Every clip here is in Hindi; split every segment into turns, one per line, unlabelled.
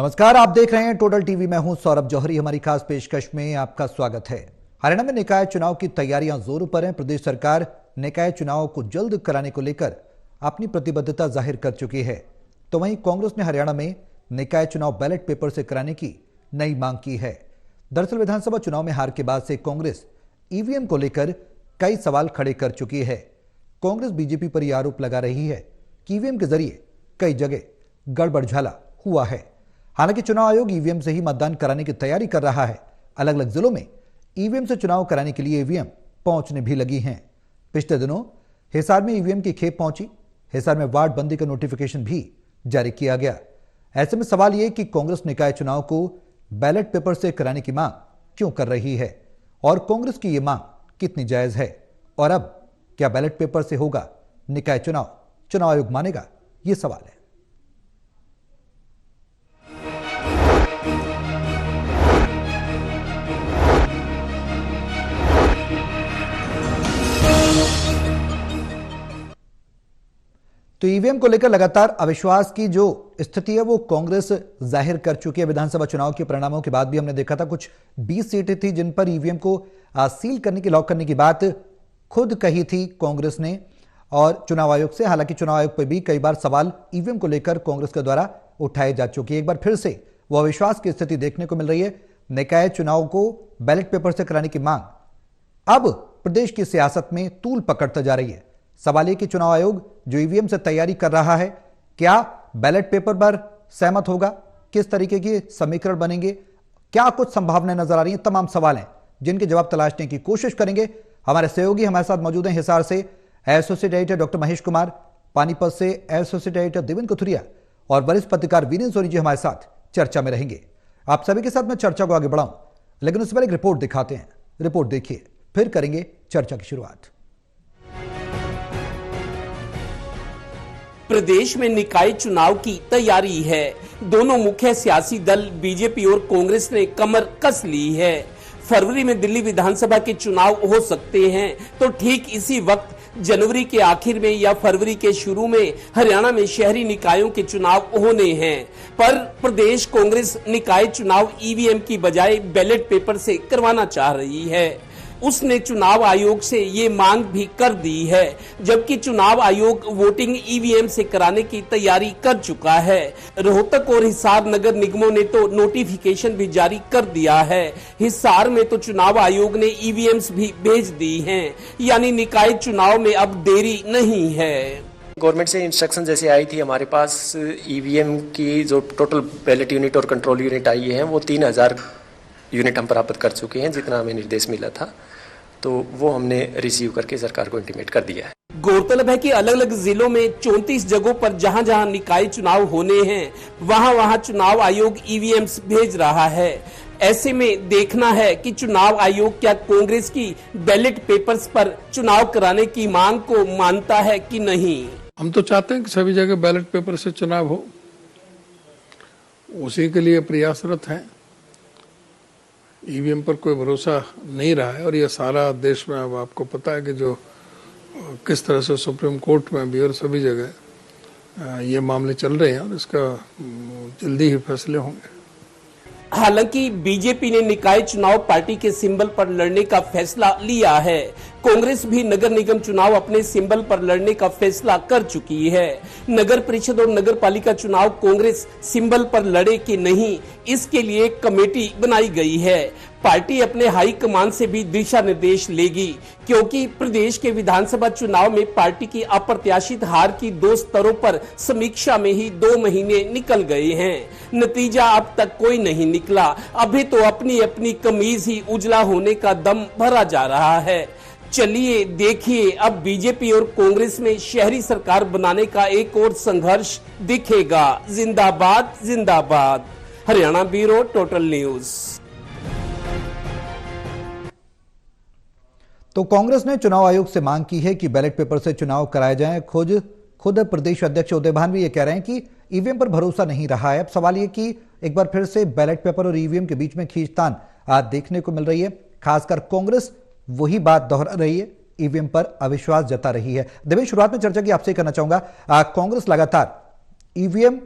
नमस्कार, आप देख रहे हैं टोटल टीवी। मैं हूं सौरभ जौहरी। हमारी खास पेशकश में आपका स्वागत है। हरियाणा में निकाय चुनाव की तैयारियां जोरों पर हैं। प्रदेश सरकार निकाय चुनाव को जल्द कराने को लेकर अपनी प्रतिबद्धता जाहिर कर चुकी है। तो वहीं कांग्रेस ने हरियाणा में निकाय चुनाव बैलेट पेपर से कराने की नई मांग की है। दरअसल विधानसभा चुनाव में हार के बाद से कांग्रेस ईवीएम को लेकर कई सवाल खड़े कर चुकी है। कांग्रेस बीजेपी पर यह आरोप लगा रही है कि ईवीएम के जरिए कई जगह गड़बड़झाला हुआ है। हालांकि चुनाव आयोग ईवीएम से ही मतदान कराने की तैयारी कर रहा है। अलग अलग जिलों में ईवीएम से चुनाव कराने के लिए ईवीएम पहुंचने भी लगी हैं। पिछले दिनों हिसार में ईवीएम की खेप पहुंची। हिसार में वार्ड बंदी का नोटिफिकेशन भी जारी किया गया। ऐसे में सवाल यह कि कांग्रेस निकाय चुनाव को बैलेट पेपर से कराने की मांग क्यों कर रही है और कांग्रेस की यह मांग कितनी जायज है, और अब क्या बैलेट पेपर से होगा निकाय चुनाव? चुनाव आयोग मानेगा? यह सवाल है। तो ईवीएम को लेकर लगातार अविश्वास की जो स्थिति है वो कांग्रेस जाहिर कर चुकी है। विधानसभा चुनाव के परिणामों के बाद भी हमने देखा था कुछ 20 सीटें थी जिन पर ईवीएम को सील करने की, लॉक करने की बात खुद कही थी कांग्रेस ने और चुनाव आयोग से। हालांकि चुनाव आयोग पर भी कई बार सवाल ईवीएम को लेकर कांग्रेस के द्वारा उठाए जा चुके हैं। एक बार फिर से वो अविश्वास की स्थिति देखने को मिल रही है। निकाय चुनाव को बैलेट पेपर से कराने की मांग अब प्रदेश की सियासत में तूल पकड़ता जा रही है। सवाल यह कि चुनाव आयोग जो ईवीएम से तैयारी कर रहा है, क्या बैलेट पेपर पर सहमत होगा? किस तरीके के समीकरण बनेंगे? क्या कुछ संभावनाएं नजर आ रही हैं? तमाम सवाल हैं जिनके जवाब तलाशने की कोशिश करेंगे। हमारे सहयोगी हमारे साथ मौजूद हैं। हिसार से associate editor doctor Mahesh Kumar, Panipat से एसोसिएट एडिटर देवेंद्र कथुरिया और वरिष्ठ पत्रकार वीरेंद्र सोनी जी हमारे साथ चर्चा में रहेंगे। आप सभी के साथ मैं चर्चा को आगे बढ़ाऊं, लेकिन उससे पहले एक रिपोर्ट दिखाते हैं। रिपोर्ट देखिए, फिर करेंगे चर्चा की शुरुआत।
प्रदेश में निकाय चुनाव की तैयारी है। दोनों मुख्य सियासी दल बीजेपी और कांग्रेस ने कमर कस ली है। फरवरी में दिल्ली विधानसभा के चुनाव हो सकते हैं, तो ठीक इसी वक्त जनवरी के आखिर में या फरवरी के शुरू में हरियाणा में शहरी निकायों के चुनाव होने हैं। पर प्रदेश कांग्रेस निकाय चुनाव ईवीएम की बजाय बैलेट पेपर से करवाना चाह रही है। उसने चुनाव आयोग से ये मांग भी कर दी है, जबकि चुनाव आयोग वोटिंग ईवीएम से कराने की तैयारी कर चुका है। रोहतक और हिसार नगर निगमों ने तो नोटिफिकेशन भी जारी कर दिया है। हिसार में तो चुनाव आयोग ने ईवीएम्स भी भेज दी हैं, यानी निकाय चुनाव में अब देरी नहीं है।
गवर्नमेंट से इंस्ट्रक्शन जैसे आई थी हमारे पास, ईवीएम की जो टोटल बैलेट यूनिट और कंट्रोल यूनिट आई है वो 3000 यूनिट हम प्राप्त कर चुके हैं, जितना हमें निर्देश मिला था। तो वो हमने रिसीव करके सरकार को इंटीमेट कर दिया है।
गौरतलब है कि अलग अलग जिलों में 34 जगहों पर जहां जहां निकाय चुनाव होने हैं वहां वहां चुनाव आयोग ईवीएम्स भेज रहा है। ऐसे में देखना है कि चुनाव आयोग क्या कांग्रेस की बैलेट पेपर्स पर चुनाव कराने की मांग को मानता है कि नहीं।
हम तो चाहते हैं कि सभी जगह बैलेट पेपर से चुनाव हो, उसी के लिए प्रयासरत हैं। ईवीएम पर कोई भरोसा नहीं रहा है और ये सारा देश में अब आपको पता है कि जो किस तरह से सुप्रीम कोर्ट में भी और सभी जगह ये मामले चल रहे हैं और इसका जल्दी ही फैसले होंगे।
हालांकि बीजेपी ने निकाय चुनाव पार्टी के सिंबल पर लड़ने का फैसला लिया है। कांग्रेस भी नगर निगम चुनाव अपने सिंबल पर लड़ने का फैसला कर चुकी है। नगर परिषद और नगर पालिका चुनाव कांग्रेस सिंबल पर लड़े कि नहीं, इसके लिए कमेटी बनाई गई है। पार्टी अपने हाईकमान से भी दिशा निर्देश लेगी, क्योंकि प्रदेश के विधानसभा चुनाव में पार्टी की अप्रत्याशित हार की 2 स्तरों पर समीक्षा में ही 2 महीने निकल गए हैं। नतीजा अब तक कोई नहीं निकला। अभी तो अपनी अपनी कमीज ही उजला होने का दम भरा जा रहा है। चलिए देखिए, अब बीजेपी और कांग्रेस में शहरी सरकार बनाने का एक और संघर्ष दिखेगा। जिंदाबाद जिंदाबाद। Haryana bureau, total news.
तो कांग्रेस ने चुनाव आयोग से मांग की है कि बैलेट पेपर से चुनाव कराए जाएं। खुद प्रदेश अध्यक्ष उदय भान भी ये कह रहे हैं कि ईवीएम पर भरोसा नहीं रहा है। अब सवाल ये कि एक बार फिर से बैलेट पेपर और ईवीएम के बीच में खींचतान देखने को मिल रही है। खासकर कांग्रेस वही बात दोहरा रही है, ईवीएम पर अविश्वास जता रही है। देवेश, शुरुआत में चर्चा की आपसे करना चाहूंगा, कांग्रेस लगातार ईवीएम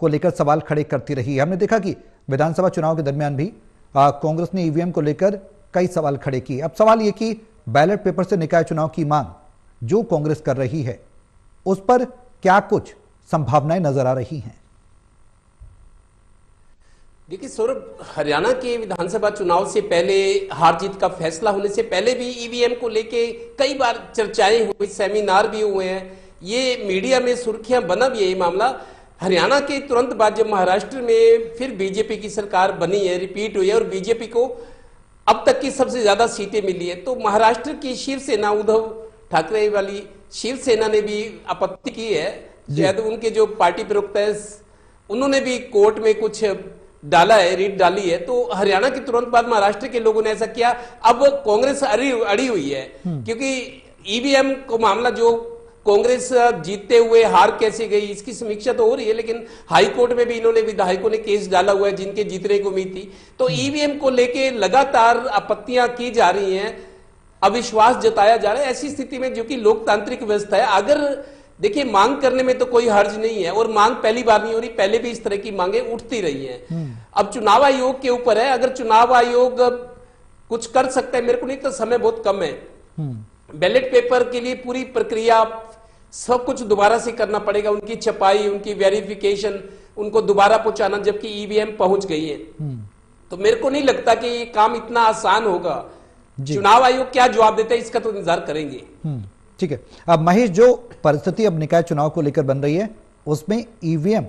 को लेकर सवाल खड़े करती रही है। हमने देखा कि विधानसभा चुनाव के दरमियान भी कांग्रेस ने ईवीएम को लेकर कई सवाल खड़े किए। अब सवाल यह कि बैलेट पेपर से निकाय चुनाव की मांग जो कांग्रेस कर रही है उस पर क्या कुछ संभावनाएं नजर आ रही हैं?
देखिए सौरभ, हरियाणा के विधानसभा चुनाव से पहले, हार जीत का फैसला होने से पहले भी ईवीएम को लेके कई बार चर्चाएं हुई, सेमिनार भी हुए हैं, ये मीडिया में सुर्खियां बना भी है ये मामला। हरियाणा के तुरंत बाद जब महाराष्ट्र में फिर बीजेपी की सरकार बनी है, रिपीट हुई है और बीजेपी को अब तक की सबसे ज्यादा सीटें मिली है, तो महाराष्ट्र की शिवसेना, उद्धव ठाकरे वाली शिवसेना ने भी आपत्ति की है। शायद उनके जो पार्टी प्रवक्ता है उन्होंने भी कोर्ट में कुछ डाला है, रीट डाली है। तो हरियाणा के तुरंत बाद महाराष्ट्र के लोगों ने ऐसा किया। अब कांग्रेस अड़ी हुई है क्योंकि ईवीएम को मामला जो कांग्रेस जीतते हुए हार कैसे गई इसकी समीक्षा तो हो रही है, लेकिन हाई कोर्ट में भी इन्होंने, विधायकों ने केस डाला हुआ है जिनके जीतने को उम्मीद थी। तो ईवीएम को लेके लगातार आपत्तियां की जा रही हैं, अविश्वास जताया जा रहा है। ऐसी स्थिति में जो कि लोकतांत्रिक व्यवस्था है, अगर देखिए मांग करने में तो कोई हर्ज नहीं है और मांग पहली बार नहीं हो रही, पहले भी इस तरह की मांगे उठती रही हैं। अब चुनाव आयोग के ऊपर है, अगर चुनाव आयोग कुछ कर सकता है, मेरे को नहीं तो समय बहुत कम है। बैलेट पेपर के लिए पूरी प्रक्रिया सब कुछ दोबारा से करना पड़ेगा, उनकी छपाई, उनकी वेरिफिकेशन, उनको दोबारा पहुंचाना, जबकि ईवीएम पहुंच गई है। तो मेरे को नहीं लगता कि ये काम इतना आसान होगा। चुनाव आयोग क्या जवाब देता है इसका तो इंतजार करेंगे।
ठीक है। अब महेश, जो परिस्थिति अब निकाय चुनाव को लेकर बन रही है उसमें ईवीएम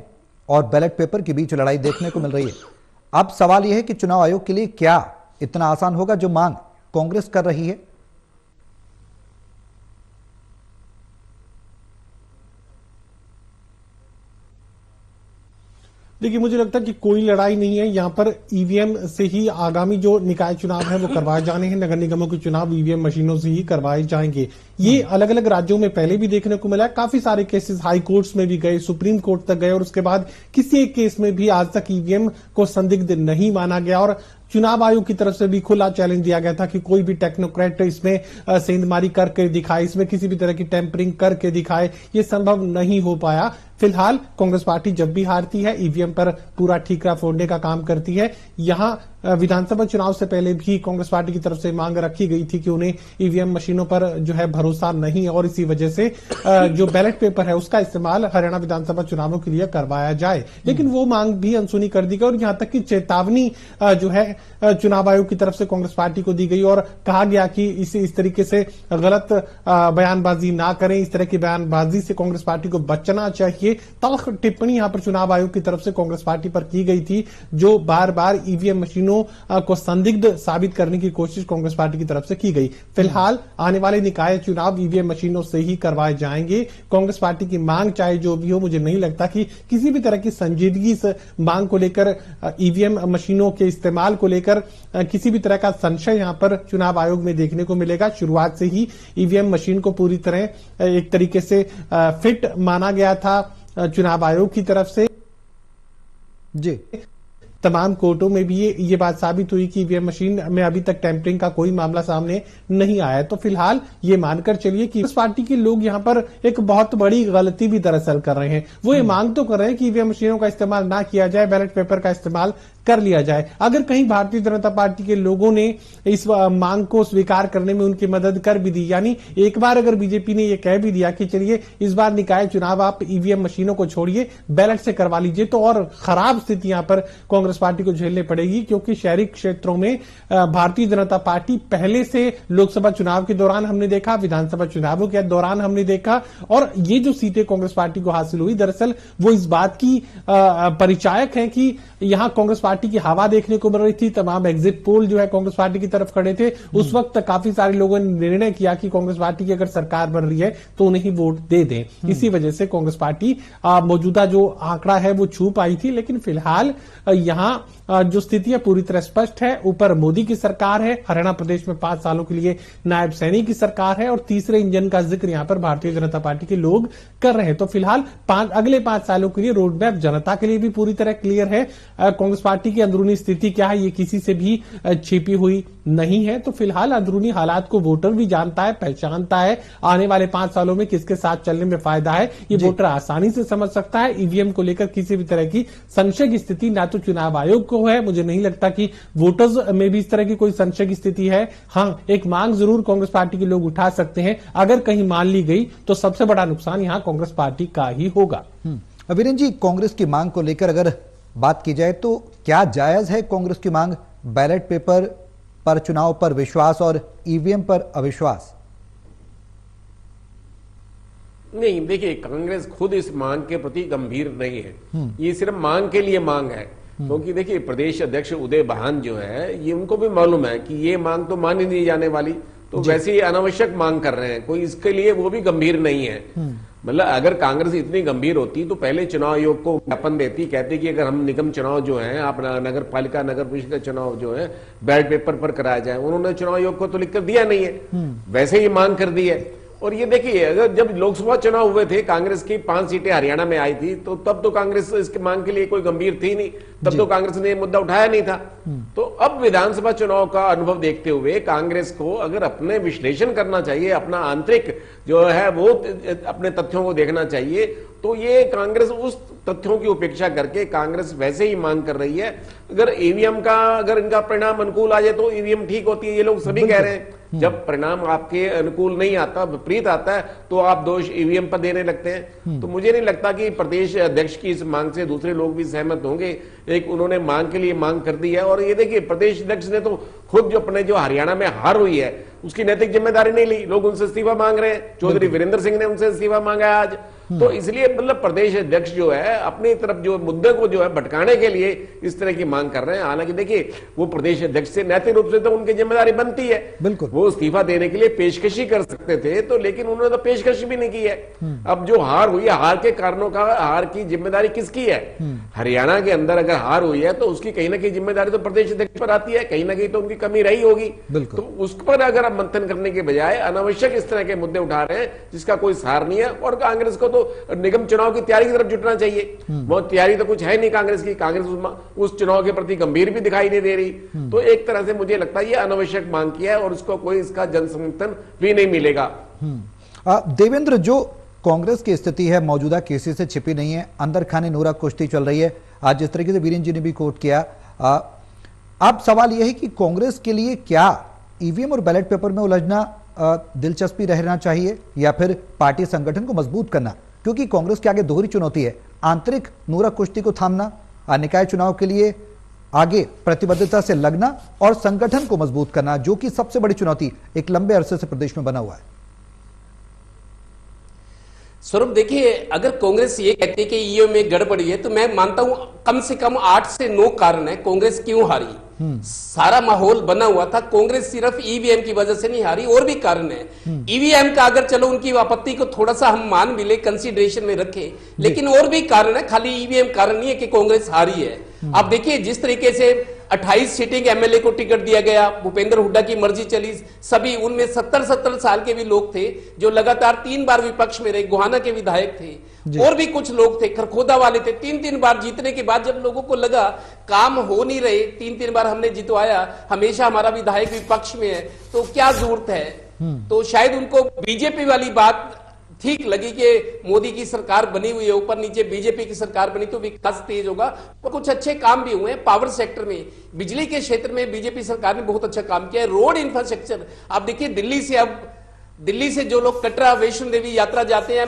और बैलेट पेपर के बीच लड़ाई देखने को मिल रही है। अब सवाल यह है कि चुनाव आयोग के लिए क्या इतना आसान होगा जो मांग कांग्रेस कर रही है?
देखिए, मुझे लगता है कि कोई लड़ाई नहीं है यहाँ पर। ईवीएम से ही आगामी जो निकाय चुनाव है वो करवाए जाने हैं। नगर निगमों के चुनाव ईवीएम मशीनों से ही करवाए जाएंगे। ये अलग अलग राज्यों में पहले भी देखने को मिला है। काफी सारे केसेस हाई कोर्ट्स में भी गए, सुप्रीम कोर्ट तक गए और उसके बाद किसी एक केस में भी आज तक ईवीएम को संदिग्ध नहीं माना गया। और चुनाव आयोग की तरफ से भी खुला चैलेंज दिया गया था कि कोई भी टेक्नोक्रेट इसमें सेंधमारी करके दिखाए, इसमें किसी भी तरह की टेम्परिंग करके दिखाए, ये संभव नहीं हो पाया। फिलहाल कांग्रेस पार्टी जब भी हारती है ईवीएम पर पूरा ठीकरा फोड़ने का काम करती है। यहां विधानसभा चुनाव से पहले भी कांग्रेस पार्टी की तरफ से मांग रखी गई थी कि उन्हें ईवीएम मशीनों पर जो है भरोसा नहीं है और इसी वजह से जो बैलेट पेपर है उसका इस्तेमाल हरियाणा विधानसभा चुनावों के लिए करवाया जाए, लेकिन वो मांग भी अनसुनी कर दी गई और यहां तक कि चेतावनी जो है चुनाव आयोग की तरफ से कांग्रेस पार्टी को दी गई और कहा गया कि इस तरीके से गलत बयानबाजी ना करें, इस तरह की बयानबाजी से कांग्रेस पार्टी को बचना चाहिए। तल्ख टिप्पणी यहां पर चुनाव आयोग की तरफ से कांग्रेस पार्टी पर की गई थी, जो बार बार ईवीएम मशीनों को संदिग्ध साबित करने की कोशिश कांग्रेस पार्टी की तरफ से की गई। फिलहाल आने वाले निकाय चुनाव ईवीएम मशीनों से ही करवाए जाएंगे। कांग्रेस पार्टी की मांग चाहे जो भी हो, मुझे नहीं लगता कि किसी भी तरह की संजीदगी इस मांग को लेकर, ईवीएम मशीनों के इस्तेमाल को लेकर किसी भी तरह का संशय यहां पर चुनाव आयोग में देखने को मिलेगा। शुरुआत से ही ईवीएम मशीन को पूरी तरह एक तरीके से फिट माना गया था चुनाव आयोग की तरफ से।
जी,
तमाम कोर्टों में भी ये बात साबित हुई कि ईवीएम मशीन में अभी तक टैंपरिंग का कोई मामला सामने नहीं आया। तो फिलहाल ये मानकर चलिए कि इस पार्टी के लोग यहाँ पर एक बहुत बड़ी गलती भी दरअसल कर रहे हैं। वो ये मांग तो कर रहे हैं कि ईवीएम मशीनों का इस्तेमाल ना किया जाए, बैलेट पेपर का इस्तेमाल कर लिया जाए। अगर कहीं भारतीय जनता पार्टी के लोगों ने इस मांग को स्वीकार करने में उनकी मदद कर भी दी, यानी एक बार अगर बीजेपी ने यह कह भी दिया कि चलिए इस बार निकाय चुनाव आप ईवीएम मशीनों को छोड़िए, बैलेट से करवा लीजिए, तो और खराब स्थिति यहां पर कांग्रेस पार्टी को झेलनी पड़ेगी। क्योंकि शहरी क्षेत्रों में भारतीय जनता पार्टी पहले से लोकसभा चुनाव के दौरान हमने देखा, विधानसभा चुनावों के दौरान हमने देखा, और ये जो सीटें कांग्रेस पार्टी को हासिल हुई दरअसल वो इस बात की परिचायक है कि यहां कांग्रेस पार्टी की हवा देखने को मिल रही थी। तमाम एग्जिट पोल जो है कांग्रेस पार्टी की तरफ खड़े थे। उस वक्त काफी सारे लोगों ने निर्णय किया कि कांग्रेस पार्टी की अगर सरकार बन रही है तो उन्हें ही वोट दे दें। इसी वजह से कांग्रेस पार्टी मौजूदा जो आंकड़ा है वो छू पाई थी। लेकिन फिलहाल यहां यहाँ जो स्थिति है पूरी तरह स्पष्ट है। ऊपर मोदी की सरकार है, हरियाणा प्रदेश में 5 सालों के लिए नायब सैनी की सरकार है और तीसरे इंजन का जिक्र यहाँ पर भारतीय जनता पार्टी के लोग कर रहे हैं। तो फिलहाल अगले 5 सालों के लिए रोड मैप जनता के लिए भी पूरी तरह क्लियर है। कांग्रेस पार्टी की अंदरूनी स्थिति क्या है ये किसी से भी छिपी हुई नहीं है। तो फिलहाल अंदरूनी हालात को वोटर भी जानता है, पहचानता है। आने वाले 5 सालों में किसके साथ चलने में फायदा है ये वोटर आसानी से समझ सकता है। ईवीएम को लेकर किसी भी तरह की संशय की स्थिति ना तो चुनाव आयोग को है, मुझे नहीं लगता कि वोटर्स में भी इस तरह की कोई संशय की स्थिति है। हाँ, एक मांग जरूर कांग्रेस पार्टी के लोग उठा सकते हैं, अगर कहीं मान ली गई तो सबसे बड़ा नुकसान यहां कांग्रेस पार्टी का ही होगा।
वीरेंद्र जी, कांग्रेस की मांग को लेकर अगर बात की जाए तो क्या जायज है कांग्रेस की मांग बैलेट पेपर पर चुनाव पर विश्वास और ईवीएम पर अविश्वास?
नहीं, देखिए, कांग्रेस खुद इस मांग के प्रति गंभीर नहीं है। ये सिर्फ मांग के लिए मांग है, क्योंकि देखिए प्रदेश अध्यक्ष उदय बहान जो है ये उनको भी मालूम है कि ये मांग तो मान ही नहीं जाने वाली, तो वैसे ही अनावश्यक मांग कर रहे हैं। कोई इसके लिए वो भी गंभीर नहीं है। मतलब अगर कांग्रेस इतनी गंभीर होती तो पहले चुनाव आयोग को ज्ञापन देती, कहती कि अगर हम निगम चुनाव जो है, आप नगर पालिका नगर परिषद का चुनाव जो है बैलेट पेपर पर कराया जाए। उन्होंने चुनाव आयोग को तो लिखकर दिया नहीं है, वैसे ही मांग कर दी है। और ये देखिए, अगर जब लोकसभा चुनाव हुए थे, कांग्रेस की 5 सीटें हरियाणा में आई थी, तो तब तो कांग्रेस इसकी मांग के लिए कोई गंभीर थी नहीं, तब तो कांग्रेस ने मुद्दा उठाया नहीं था। तो अब विधानसभा चुनाव का अनुभव देखते हुए कांग्रेस को अगर अपने विश्लेषण करना चाहिए, अपना आंतरिक जो है वो अपने तथ्यों को देखना चाहिए, तो ये कांग्रेस उस तथ्यों की उपेक्षा करके कांग्रेस वैसे ही मांग कर रही है। अगर ईवीएम का अगर इनका परिणाम अनुकूल आ जाए तो ईवीएम ठीक होती है, ये लोग सभी कह रहे हैं। जब परिणाम आपके अनुकूल नहीं आता, विपरीत आता है, तो आप दोष ईवीएम पर देने लगते हैं। तो मुझे नहीं लगता कि प्रदेश अध्यक्ष की इस मांग से दूसरे लोग भी सहमत होंगे। एक उन्होंने मांग के लिए मांग कर दी है, और ये देखिए प्रदेश अध्यक्ष ने तो खुद जो अपने जो हरियाणा में हार हुई है उसकी नैतिक जिम्मेदारी नहीं ली, लोग उनसे इस्तीफा मांग रहे हैं। चौधरी वीरेंद्र सिंह ने उनसे इस्तीफा मांगा है आज। तो इसलिए मतलब प्रदेश अध्यक्ष जो है अपनी तरफ जो मुद्दे को जो है भटकाने के लिए इस तरह की मांग कर रहे हैं। हालांकि देखिए, वो प्रदेश अध्यक्ष से नैतिक रूप से तो उनकी जिम्मेदारी बनती है,
बिल्कुल
वो इस्तीफा देने के लिए पेशकशी कर सकते थे, तो लेकिन उन्होंने तो पेशकशी भी नहीं की है। अब जो हार हुई है, हार के कारणों का, हार की जिम्मेदारी किसकी है? हरियाणा के अंदर अगर हार हुई है तो उसकी कहीं ना कहीं जिम्मेदारी तो प्रदेश अध्यक्ष पर आती है, कहीं ना कहीं तो उनकी कमी रही होगी। तो उस पर अगर आप मंथन करने के बजाय अनावश्यक इस तरह के मुद्दे उठा रहे हैं जिसका कोई सार नहीं है। और कांग्रेस को तो निगम चुनाव की तैयारी की तरफ जुटना चाहिए। वो तैयारी तो कुछ है नहीं कांग्रेस की, कांग्रेस उस चुनाव के प्रति गंभीर भी दिखाई नहीं दे रही। तो एक तरह से मुझे लगता है ये अनावश्यक मांग किया है और उसको कोई इसका जन समर्थन भी नहीं मिलेगा।
देवेंद्र, जो कांग्रेस की स्थिति है मौजूदा किसी से छिपी नहीं है, अंदर खाने नूरा कुश्ती चल रही है। आज जिस तरीके से वीरेंद्र जी ने भी कोट किया, अब सवाल यह है कि कांग्रेस के लिए क्या ईवीएम और बैलेट पेपर में उलझना दिलचस्पी रहना चाहिए या फिर पार्टी संगठन को मजबूत करना? क्योंकि कांग्रेस के आगे दोहरी चुनौती है, आंतरिक नूरा कुश्ती को थामना, निकाय चुनाव के लिए आगे प्रतिबद्धता से लगना और संगठन को मजबूत करना, जो कि सबसे बड़ी चुनौती एक लंबे अरसे से प्रदेश में बना हुआ है।
स्वरूप, देखिए, अगर कांग्रेस ये कहती है कि ईवीएम में गड़बड़ी है, तो मैं मानता हूं कम से कम 8 से 9 कारण है कांग्रेस क्यों हारी। सारा माहौल बना हुआ था, कांग्रेस सिर्फ ईवीएम की वजह से नहीं हारी, और भी कारण है। ईवीएम का अगर चलो उनकी आपत्ति को थोड़ा सा हम मान भी ले, कंसीडरेशन में रखें, लेकिन और भी कारण है, खाली ईवीएम कारण नहीं है कि कांग्रेस हारी है। अब देखिए, जिस तरीके से 28 सीटिंग एमएलए को टिकट दिया गया, भूपेंद्र हुड्डा की मर्जी चली, सभी उनमें 70 साल के भी लोग थे जो लगातार 3 बार विपक्ष में रहे, गोहाना के विधायक थे, और भी कुछ लोग थे, खरखोदा वाले थे। 3 बार जीतने के बाद जब लोगों को लगा काम हो नहीं रहे, 3 बार हमने जितवाया, हमेशा हमारा विधायक विपक्ष में है, तो क्या जरूरत है? तो शायद उनको बीजेपी वाली बात ठीक लगी कि मोदी की सरकार बनी हुई है, ऊपर नीचे बीजेपी की सरकार बनी तो विकास तेज होगा। और कुछ अच्छे काम भी हुए हैं पावर सेक्टर में, बिजली के क्षेत्र में बीजेपी सरकार ने बहुत अच्छा काम किया है। रोड इंफ्रास्ट्रक्चर, आप देखिए दिल्ली से जो लोग कटरा वैष्णो देवी यात्रा जाते हैं,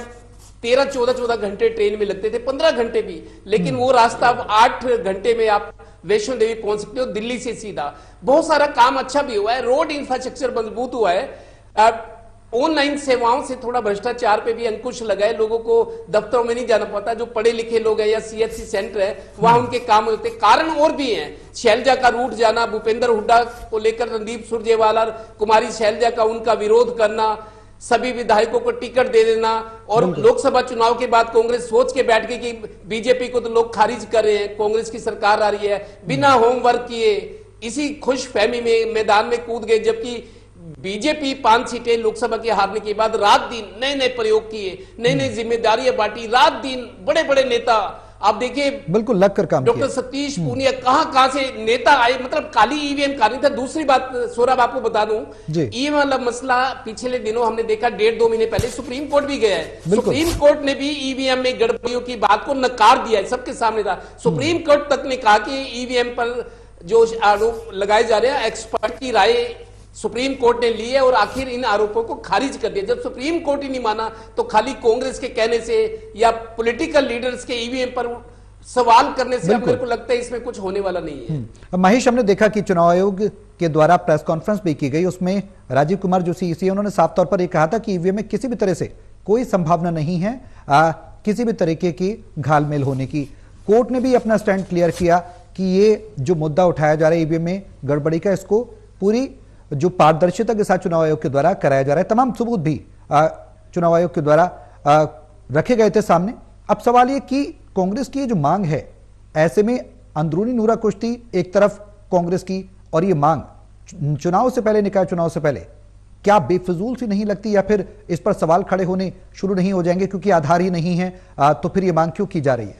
13-14 घंटे ट्रेन में लगते थे, 15 घंटे भी, लेकिन वो रास्ता अब 8 घंटे में आप वैष्णो देवी पहुंच सकते हो दिल्ली से सीधा। बहुत सारा काम अच्छा भी हुआ है, रोड इंफ्रास्ट्रक्चर मजबूत हुआ है। ऑनलाइन सेवाओं से थोड़ा भ्रष्टाचार पे भी अंकुश लगा है, लोगों को दफ्तरों में नहीं जाना पड़ता, जो पढ़े लिखे लोग हैं या सीएचसी सेंटर है वहां उनके काम होते। कारण और भी हैं, शैलजा का रूट जाना, भूपेंद्र हुड्डा को लेकर रणदीप सुरजेवाला, कुमारी शैलजा का उनका विरोध करना, सभी विधायकों को टिकट दे देना, और लोकसभा चुनाव के बाद कांग्रेस सोच के बैठ गई कि बीजेपी को तो लोग खारिज कर रहे हैं, कांग्रेस की सरकार आ रही है, बिना होमवर्क किए इसी खुश फहमी में मैदान में कूद गए। जबकि बीजेपी 5 सीटें लोकसभा के हारने के बाद रात दिन नए नए प्रयोग किए, नई नई जिम्मेदारियां बांटी, रात दिन बड़े बड़े नेता, आप देखिए
बिल्कुल लग कर काम
डॉक्टर सतीश पूनिया कहां से नेता आए, मतलब खाली ईवीएम का नहीं था। दूसरी बात सौरभ आपको बता दूं, ईवीएम वाला मसला पिछले दिनों हमने देखा, 1.5-2 महीने पहले सुप्रीम कोर्ट भी गया है। सुप्रीम कोर्ट ने भी ईवीएम में गड़बड़ियों की बात को नकार दिया है, सबके सामने था। सुप्रीम कोर्ट तक ने कहा कि ईवीएम पर जो आरोप लगाए जा रहे हैं, एक्सपर्ट की राय सुप्रीम कोर्ट ने ली है और आखिर इन आरोपों को खारिज कर दिया। जब सुप्रीम कोर्ट ही नहीं माना तो खाली कांग्रेस के कहने से या पॉलिटिकल लीडर्स के ईवीएम पर सवाल करने से मेरे को लगता है इसमें कुछ होने वाला नहीं है।
महेश, हमने देखा कि चुनाव आयोग के द्वारा प्रेस कॉन्फ्रेंस भी की गई, उसमें राजीव कुमार जो सीईसी है उन्होंने साफ तौर पर यह कहा था कि ईवीएम में किसी भी तरह से कोई संभावना नहीं है किसी भी तरीके की घालमेल होने की। कोर्ट ने भी अपना स्टैंड क्लियर किया कि ये जो मुद्दा उठाया जा रहा है ईवीएम में गड़बड़ी का, इसको पूरी जो पारदर्शिता के साथ चुनाव आयोग के द्वारा कराया जा रहा है, तमाम सबूत भी चुनाव आयोग के द्वारा रखे गए थे सामने। अब सवाल ये कि कांग्रेस की जो मांग है, ऐसे में अंदरूनी नूरा कुश्ती एक तरफ कांग्रेस की, और ये मांग चुनाव से पहले, निकाय चुनाव से पहले, क्या बेफजूल सी नहीं लगती, या फिर इस पर सवाल खड़े होने शुरू नहीं हो जाएंगे क्योंकि आधार ही नहीं है, तो फिर ये मांग क्यों की जा रही है?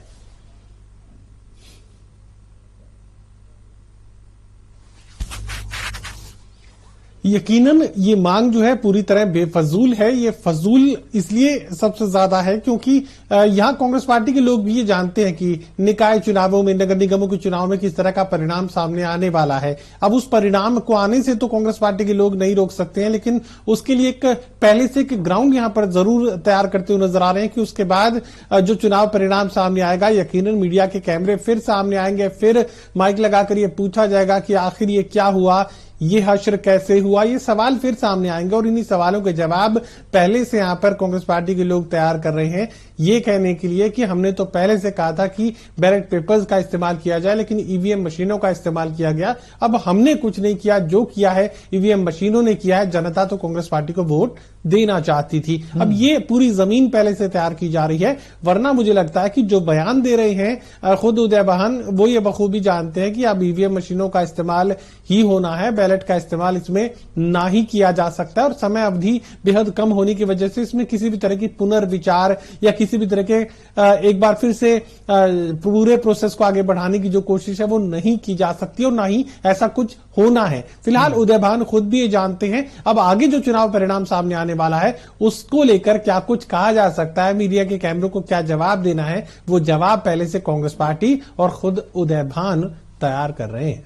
यकीनन ये मांग जो है पूरी तरह बेफजूल है। ये फजूल इसलिए सबसे ज्यादा है क्योंकि यहां कांग्रेस पार्टी के लोग भी ये जानते हैं कि निकाय चुनावों में, नगर निगमों के चुनाव में किस तरह का परिणाम सामने आने वाला है। अब उस परिणाम को आने से तो कांग्रेस पार्टी के लोग नहीं रोक सकते हैं, लेकिन उसके लिए एक पहले से एक ग्राउंड यहां पर जरूर तैयार करते हुए नजर आ रहे हैं कि उसके बाद जो चुनाव परिणाम सामने आएगा, यकीनन मीडिया के कैमरे फिर सामने आएंगे, फिर माइक लगाकर ये पूछा जाएगा कि आखिर ये क्या हुआ, ये हश्र कैसे हुआ, ये सवाल फिर सामने आएंगे। और इन्हीं सवालों के जवाब पहले से यहां पर कांग्रेस पार्टी के लोग तैयार कर रहे हैं, ये कहने के लिए कि हमने तो पहले से कहा था कि बैलेट पेपर्स का इस्तेमाल किया जाए, लेकिन ईवीएम मशीनों का इस्तेमाल किया गया। अब हमने कुछ नहीं किया, जो किया है ईवीएम मशीनों ने किया है। जनता तो कांग्रेस पार्टी को वोट देना चाहती थी। अब ये पूरी जमीन पहले से तैयार की जा रही है, वरना मुझे लगता है कि जो बयान दे रहे हैं खुद उदय बहान, वो ये बखूबी जानते हैं कि अब ईवीएम मशीनों का इस्तेमाल ही होना है, बैलेट का इस्तेमाल इसमें ना ही किया जा सकता है। और समय अवधि बेहद कम होने की वजह से इसमें किसी भी तरह की पुनर्विचार या किसी भी तरह के एक बार फिर से पूरे प्रोसेस को आगे बढ़ाने की जो कोशिश है वो नहीं की जा सकती, और ना ही ऐसा कुछ होना है। फिलहाल उदय बहान खुद भी ये जानते हैं अब आगे जो चुनाव परिणाम सामने आने वाला है उसको लेकर क्या कुछ कहा जा सकता है, मीडिया के कैमरों को क्या जवाब देना है, वो जवाब पहले से कांग्रेस पार्टी और खुद उदय बहान तैयार कर रहे हैं।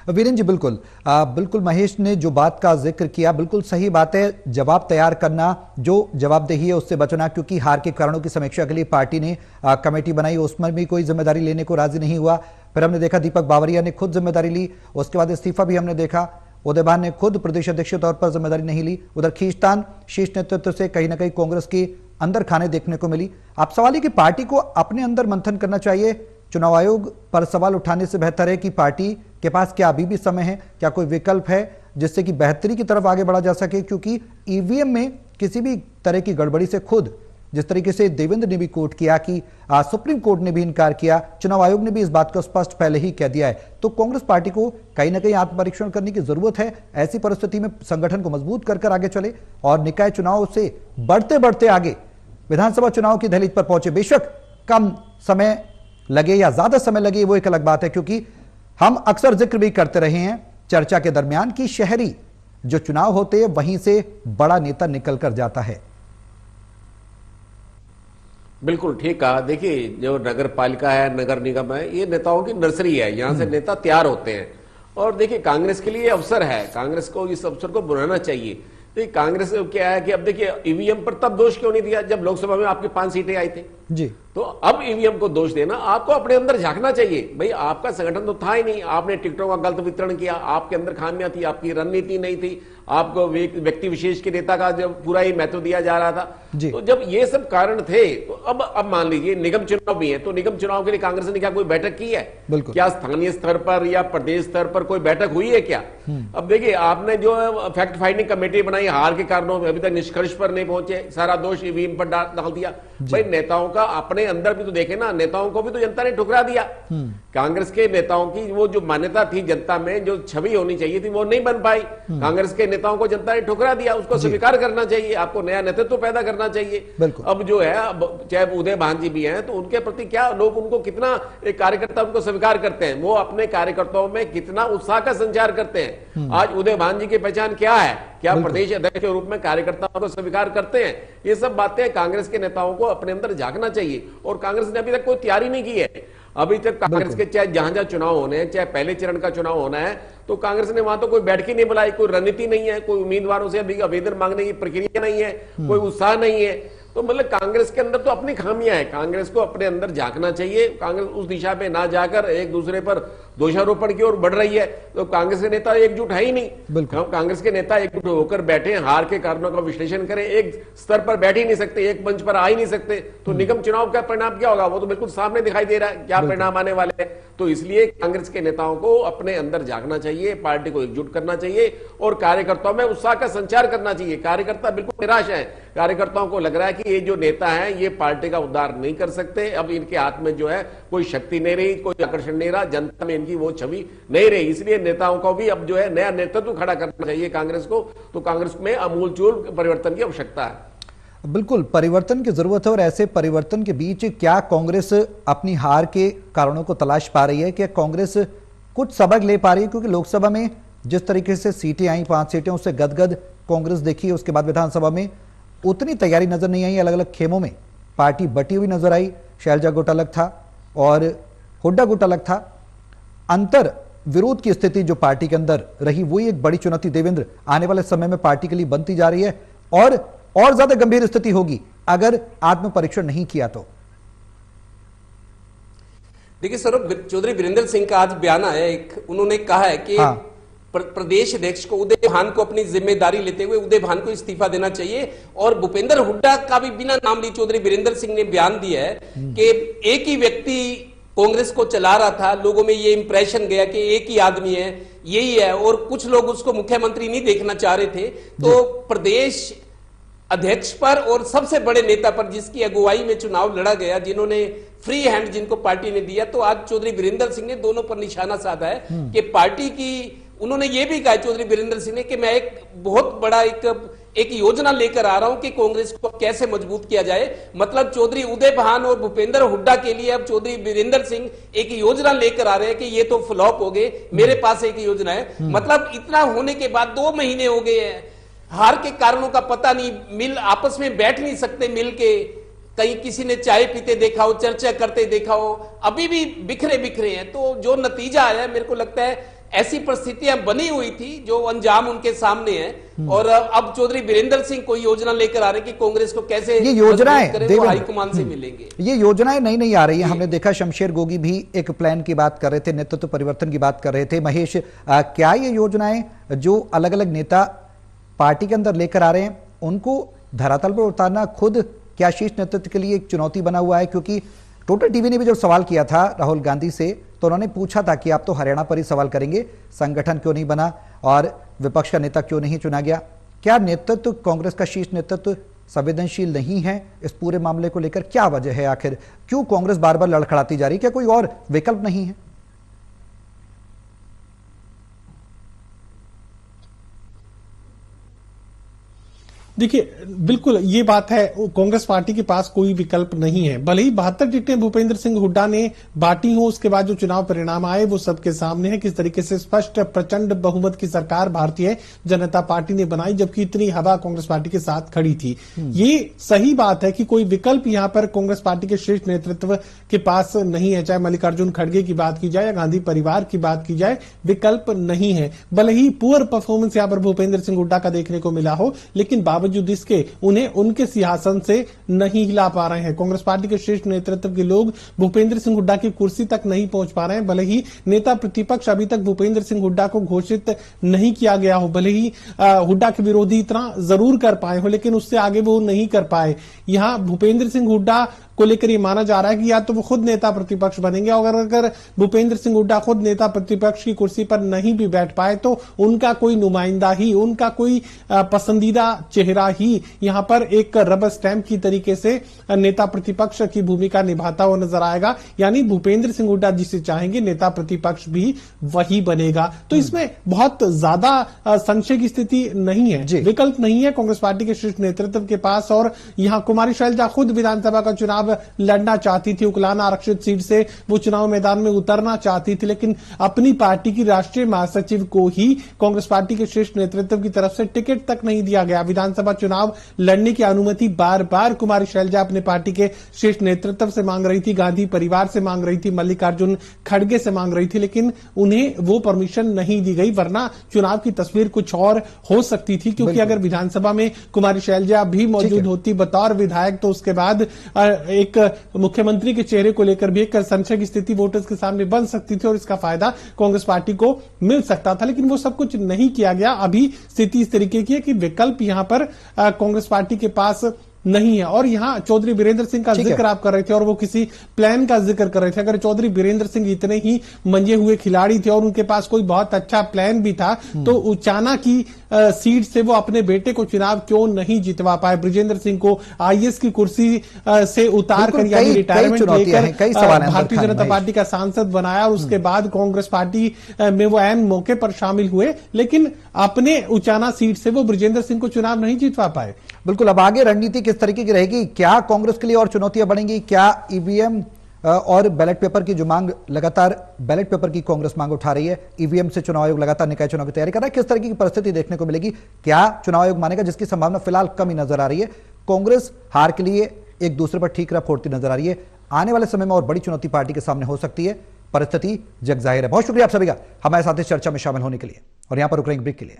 वीरेंद्र जी, बिल्कुल बिल्कुल महेश ने जो बात का जिक्र किया बिल्कुल सही बात है। जवाब तैयार करना, जो जवाबदेही है उससे बचना, क्योंकि हार के कारणों की समीक्षा के लिए पार्टी ने कमेटी बनाई, उसमें भी कोई जिम्मेदारी लेने को राजी नहीं हुआ। फिर हमने देखा दीपक बावरिया ने खुद जिम्मेदारी ली, उसके बाद इस्तीफा भी हमने देखा। उदय बहान ने खुद प्रदेश अध्यक्ष के तौर पर जिम्मेदारी नहीं ली। उधर खींचतान शीर्ष नेतृत्व से कहीं ना कहीं कांग्रेस की अंदर खाने देखने को मिली। अब सवाल है कि पार्टी को अपने अंदर मंथन करना चाहिए, चुनाव आयोग पर सवाल उठाने से बेहतर है कि पार्टी के पास क्या अभी भी समय है, क्या कोई विकल्प है जिससे कि बेहतरी की तरफ आगे बढ़ा जा सके, क्योंकि ईवीएम में किसी भी तरह की गड़बड़ी से खुद जिस तरीके से देवेंद्र ने भी कोट किया कि सुप्रीम कोर्ट ने भी इनकार किया, चुनाव आयोग ने भी इस बात को स्पष्ट पहले ही कह दिया है, तो कांग्रेस पार्टी को कहीं ना कहीं आत्मपरीक्षण करने की जरूरत है। ऐसी परिस्थिति में संगठन को मजबूत कर आगे चले और निकाय चुनाव से बढ़ते बढ़ते आगे विधानसभा चुनाव की दहलीज पर पहुंचे। बेशक कम समय लगे या ज्यादा समय लगे वो एक अलग बात है, क्योंकि हम अक्सर जिक्र भी करते रहे हैं चर्चा के दरमियान कि शहरी जो चुनाव होते हैं वहीं से बड़ा नेता निकल कर जाता है।
बिल्कुल ठीक कहा। देखिए, जो नगर पालिका है, नगर निगम है, ये नेताओं की नर्सरी है, यहां से नेता तैयार होते हैं। और देखिए, कांग्रेस के लिए अवसर है, कांग्रेस को इस अवसर को बनाना चाहिए। देखिए, कांग्रेस क्या है कि अब देखिए ईवीएम पर तब दोष क्यों नहीं दिया जब लोकसभा में आपकी 5 सीटें आई थी।
जी।
तो अब ईवीएम को दोष देना, आपको अपने अंदर झांकना चाहिए। भाई आपका संगठन तो था ही नहीं, आपने टिकटों का गलत वितरण किया, आपके अंदर खामियां थी, आपकी रणनीति नहीं थी, आपको व्यक्ति विशेष के नेता का जब पूरा ही महत्व दिया जा रहा था। तो जब ये सब कारण थे, तो अब मान लीजिए निगम चुनाव भी है, तो निगम चुनाव के लिए कांग्रेस ने क्या कोई बैठक की है? क्या स्थानीय स्तर पर या प्रदेश स्तर पर कोई बैठक हुई है क्या? अब देखिए, आपने जो फैक्ट फाइंडिंग कमेटी बनाई, हार के कारणों में अभी तक निष्कर्ष पर नहीं पहुंचे, सारा दोष ईवीएम पर डाल दिया। भाई नेताओं का अपने अंदर भी तो देखे ना, नेताओं को भी तो जनता ने ठुकरा दिया। कांग्रेस के नेताओं की वो जो मान्यता थी जनता में, जो छवि होनी चाहिए थी, वो नहीं बन पाई। कांग्रेस के नेताओं को जनता ने ठुकरा दिया, उसको स्वीकार करना चाहिए। आपको नया नेतृत्व पैदा करना चाहिए। अब जो है, चाहे उदय भान जी भी हैं, तो उनके प्रति क्या लोग, उनको कितना एक कार्यकर्ता उनको स्वीकार करते हैं, वो अपने कार्यकर्ताओं में कितना उत्साह का संचार करते हैं। आज उदय भान जी की पहचान क्या है? क्या प्रदेश अध्यक्ष के रूप में कार्यकर्ताओं को स्वीकार करते हैं? ये सब बातें कांग्रेस के नेताओं को अपने अंदर झांकना चाहिए, और कांग्रेस ने अभी तक कोई तैयारी नहीं की है। अभी तक कांग्रेस के चाहे जहां चुनाव होने हैं, चाहे पहले चरण का चुनाव होना है, तो कांग्रेस ने वहां तो कोई बैठक ही नहीं बुलाई, कोई रणनीति नहीं है, कोई उम्मीदवारों से अभी आवेदन मांगने की प्रक्रिया नहीं है, कोई उत्साह नहीं है। तो मतलब कांग्रेस के अंदर तो अपनी खामियां हैं, कांग्रेस को अपने अंदर झांकना चाहिए। कांग्रेस उस दिशा पे ना जाकर एक दूसरे पर दोषारोपण की ओर बढ़ रही है। तो कांग्रेस के नेता एकजुट है ही नहीं। कांग्रेस के नेता एकजुट होकर बैठे, हार के कारणों का विश्लेषण करें, एक स्तर पर बैठ ही नहीं सकते, एक मंच पर आ ही नहीं सकते। तो निगम चुनाव का परिणाम क्या होगा, वो तो बिल्कुल सामने दिखाई दे रहा है क्या परिणाम आने वाले हैं। तो इसलिए कांग्रेस के नेताओं को अपने अंदर झांकना चाहिए, पार्टी को एकजुट करना चाहिए, और कार्यकर्ताओं में उत्साह का संचार करना चाहिए। कार्यकर्ता बिल्कुल निराश है, कार्यकर्ताओं को लग रहा है कि ये जो नेता है ये पार्टी का उद्धार नहीं कर सकते। अब इनके हाथ में जो है कोई शक्ति नहीं रही, कोई आकर्षण नहीं रहा, जनता में इनकी वो छवि नहीं रही। इसलिए नेताओं को भी अब जो है नया नेतृत्व खड़ा करना चाहिए कांग्रेस को। तो कांग्रेस में आमूलचूल परिवर्तन की आवश्यकता है।
बिल्कुल परिवर्तन की जरूरत है, और ऐसे परिवर्तन के बीच क्या कांग्रेस अपनी हार के कारणों को तलाश पा रही है? क्या कांग्रेस कुछ सबक ले पा रही है? क्योंकि लोकसभा में जिस तरीके से सीटें आई, 5 सीटें, उससे गदगद कांग्रेस देखी। उसके बाद विधानसभा में उतनी तैयारी नजर नहीं आई, अलग अलग खेमों में पार्टी बटी हुई नजर आई। शैलजा गुट अलग था और हुड्डा गुट अलग था। अंतर विरोध की स्थिति जो पार्टी के अंदर रही, वही एक बड़ी चुनौती देवेंद्र आने वाले समय में पार्टी के लिए बनती जा रही है, और ज्यादा गंभीर स्थिति होगी अगर आत्म परीक्षण नहीं किया तो।
देखिए सौरभ, चौधरी वीरेंद्र सिंह का आज बयान आया एक, उन्होंने कहा है कि प्रदेश अध्यक्ष को, उदय भान को अपनी जिम्मेदारी लेते हुए उदय भान को इस्तीफा देना चाहिए। और भूपेंद्र हुड्डा का भी बिना नाम लिए चौधरी वीरेंद्र सिंह ने बयान दिया है कि एक ही व्यक्ति कांग्रेस को चला रहा था, लोगों में ये इंप्रेशन गया कि एक ही आदमी है, यही है, और कुछ लोग उसको मुख्यमंत्री नहीं देखना चाह रहे थे। तो प्रदेश अध्यक्ष पर और सबसे बड़े नेता पर, जिसकी अगुवाई में चुनाव लड़ा गया, जिन्होंने फ्री हैंड जिनको पार्टी ने दिया, तो आज चौधरी वीरेंद्र सिंह ने दोनों पर निशाना साधा है कि पार्टी की, उन्होंने ये भी कहा चौधरी वीरेंद्र सिंह ने कि मैं एक बहुत बड़ा एक योजना लेकर आ रहा हूं कि कांग्रेस को कैसे मजबूत किया जाए। मतलब चौधरी उदय भान और भूपेंद्र हुड्डा के लिए अब चौधरी वीरेंद्र सिंह एक योजना लेकर आ रहे हैं कि ये तो फ्लॉप हो गए, मेरे पास एक योजना है। मतलब इतना होने के बाद 2 महीने हो गए हैं, हार के कारणों का पता नहीं, मिल आपस में बैठ नहीं सकते मिल के, कहीं किसी ने चाय पीते देखा हो, चर्चा करते देखा हो, अभी भी बिखरे बिखरे हैं। तो जो नतीजा आया, मेरे को लगता है ऐसी परिस्थितियां बनी हुई थी जो अंजाम उनके सामने है। और अब चौधरी वीरेंद्र सिंह कोई योजना लेकर आ रहे हैं कि कांग्रेस को कैसे
ये योजनाएं
हाईकमान से मिलेंगे।
ये योजनाएं नई नहीं आ रही है। हमने देखा शमशेर गोगी भी एक प्लान की बात कर रहे थे, नेतृत्व परिवर्तन की बात कर रहे थे। महेश, क्या ये योजनाएं जो अलग अलग नेता पार्टी के अंदर लेकर आ रहे हैं, उनको धरातल पर उतारना खुद क्या शीर्ष नेतृत्व के लिए एक चुनौती बना हुआ है? क्योंकि टोटल टीवी ने भी जब सवाल किया था राहुल गांधी से, तो उन्होंने पूछा था कि आप तो हरियाणा पर ही सवाल करेंगे, संगठन क्यों नहीं बना और विपक्ष का नेता क्यों नहीं चुना गया? क्या नेतृत्व, कांग्रेस का शीर्ष नेतृत्व संवेदनशील नहीं है इस पूरे मामले को लेकर? क्या वजह है आखिर, क्यों कांग्रेस बार बार लड़खड़ाती जा रही है? क्या कोई और विकल्प नहीं है?
देखिए, बिल्कुल ये बात है, कांग्रेस पार्टी के पास कोई विकल्प नहीं है। भले ही 72 टिकटें भूपेंद्र सिंह हुड्डा ने बांटी हो, उसके बाद जो चुनाव परिणाम आए वो सबके सामने है, किस तरीके से स्पष्ट प्रचंड बहुमत की सरकार भारतीय जनता पार्टी ने बनाई, जबकि इतनी हवा कांग्रेस पार्टी के साथ खड़ी थी। ये सही बात है कि कोई विकल्प यहां पर कांग्रेस पार्टी के शीर्ष नेतृत्व के पास नहीं है। चाहे मल्लिकार्जुन खड़गे की बात की जाए या गांधी परिवार की बात की जाए, विकल्प नहीं है। भले ही पुअर परफॉर्मेंस यहां पर भूपेंद्र सिंह हुड्डा का देखने को मिला हो, लेकिन बावजूद इसके उन्हें उनके सिंहासन से नहीं हिला पा रहे हैं। कांग्रेस पार्टी के शीर्ष नेतृत्व के लोग भूपेंद्र सिंह हुड्डा की कुर्सी तक नहीं पहुंच पा रहे हैं। भले ही नेता प्रतिपक्ष अभी तक भूपेंद्र सिंह हुड्डा को घोषित नहीं किया गया हो, भले ही हुड्डा के विरोधी इतना जरूर कर पाए हो, लेकिन उससे आगे वो नहीं कर पाए। यहां भूपेंद्र सिंह हुड्डा को लेकर ये माना जा रहा है कि या तो वो खुद नेता प्रतिपक्ष बनेंगे, और अगर भूपेंद्र सिंह हुड्डा खुद नेता प्रतिपक्ष की कुर्सी पर नहीं भी बैठ पाए तो उनका कोई नुमाइंदा ही, उनका कोई पसंदीदा चेहरा ही यहां पर एक रबर स्टैंप की तरीके से नेता प्रतिपक्ष की भूमिका निभाता हुआ नजर आएगा। यानी भूपेंद्र सिंह हुड्डा जिसे चाहेंगे नेता प्रतिपक्ष भी वही बनेगा। तो इसमें बहुत ज्यादा संशय की स्थिति नहीं है, विकल्प नहीं है कांग्रेस पार्टी के शीर्ष नेतृत्व के पास। और यहां कुमारी शैलजा खुद विधानसभा का चुनाव लड़ना चाहती थी, उकलाना आरक्षित सीट से वो चुनाव मैदान में उतरना चाहती थी, लेकिन अपनी पार्टी की राष्ट्रीय महासचिव को ही कांग्रेस पार्टी के शीर्ष नेतृत्व की तरफ से टिकट तक नहीं दिया गया। विधानसभा चुनाव लड़ने की अनुमति बार बार कुमारी शैलजा अपने पार्टी के शीर्ष नेतृत्व से मांग रही थी, गांधी परिवार से मांग रही थी, मल्लिकार्जुन खड़गे से मांग रही थी, लेकिन उन्हें वो परमिशन नहीं दी गई। वरना चुनाव की तस्वीर कुछ और हो सकती थी, क्योंकि अगर विधानसभा में कुमारी शैलजा भी मौजूद होती बतौर विधायक तो उसके बाद एक मुख्यमंत्री के चेहरे को लेकर भी एक संशय की स्थिति वोटर्स के सामने बन सकती थी और इसका फायदा कांग्रेस पार्टी को मिल सकता था। लेकिन वो सब कुछ नहीं किया गया। अभी स्थिति इस तरीके की है कि विकल्प यहां पर कांग्रेस पार्टी के पास नहीं है। और यहां चौधरी बीरेंद्र सिंह का जिक्र आप कर रहे थे और वो किसी प्लान का जिक्र कर रहे थे। अगर चौधरी बीरेंद्र सिंह इतने ही मंजे हुए खिलाड़ी थे और उनके पास कोई बहुत अच्छा प्लान भी था तो उचाना की सीट से वो अपने बेटे को चुनाव क्यों नहीं जितवा पाए? ब्रिजेंद्र सिंह को आईएएस की कुर्सी से उतार कर यानी रिटायरमेंट लेकर भारतीय जनता पार्टी का सांसद बनाया और उसके बाद कांग्रेस पार्टी में वो ऐन मौके पर शामिल हुए, लेकिन अपने उचाना सीट से वो ब्रिजेंद्र सिंह को चुनाव नहीं जितवा पाए।
बिल्कुल, अब आगे रणनीति किस तरीके की रहेगी? क्या कांग्रेस के लिए और चुनौतियां बढ़ेंगी? क्या ईवीएम और बैलेट पेपर की जो मांग, लगातार बैलेट पेपर की कांग्रेस मांग उठा रही है, ईवीएम से चुनाव आयोग लगातार निकाय चुनाव की तैयारी कर रहा है, किस तरीके की परिस्थिति देखने को मिलेगी? क्या चुनाव आयोग मानेगा, जिसकी संभावना फिलहाल कम ही नजर आ रही है? कांग्रेस हार के लिए एक दूसरे पर ठीकरा फोड़ती नजर आ रही है। आने वाले समय में और बड़ी चुनौती पार्टी के सामने हो सकती है, परिस्थिति जग जाहिर है। बहुत शुक्रिया आप सभी का हमारे साथ इस चर्चा में शामिल होने के लिए, और यहां पर रुक रहे हैं ब्रेक के लिए।